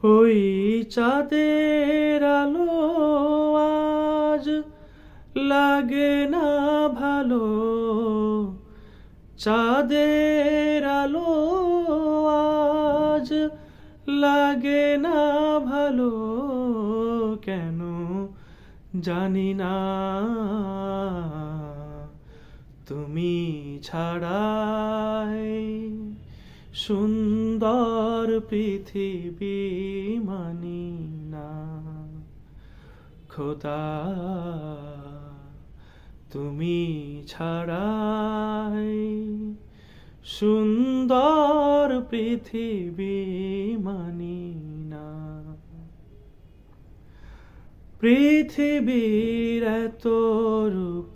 ওই চাঁদের আলো আজ লাগে না ভালো, চাঁদের আলো আজ লাগে না ভালো, কেন জানি না। তুমি ছাড়াই সুন্দর পৃথিবী মানি না। খোদা, তুমি ছাড়াই সুন্দর পৃথিবী মানি না। পৃথিবীর এত রূপ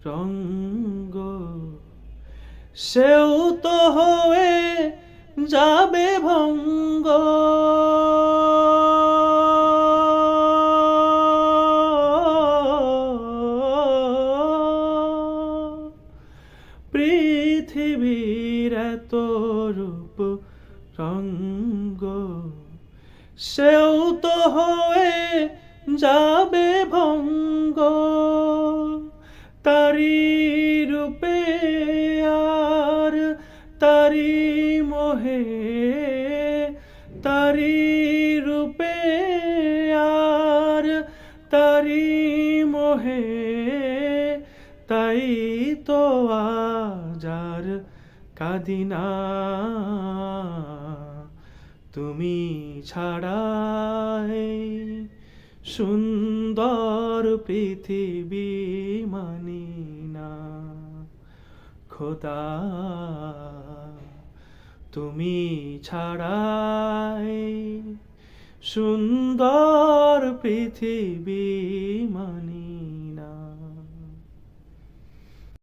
রঙ্গ, সেও তো হয়ে যাবে ভঙ্গ। পৃথিবীর এত রূপ রঙ্গ, সেও তো হয়ে যাবে ভঙ্গ। তারি রূপে আর তারি মোহে, তারি রূপে আর তারি মোহে, তাই তো আজ আর কাঁদি না। তুমি ছাড়াই সুন্দর পৃথিবী মানি না। খোদা, তুমি ছাড়াই সুন্দর পৃথিবী মানি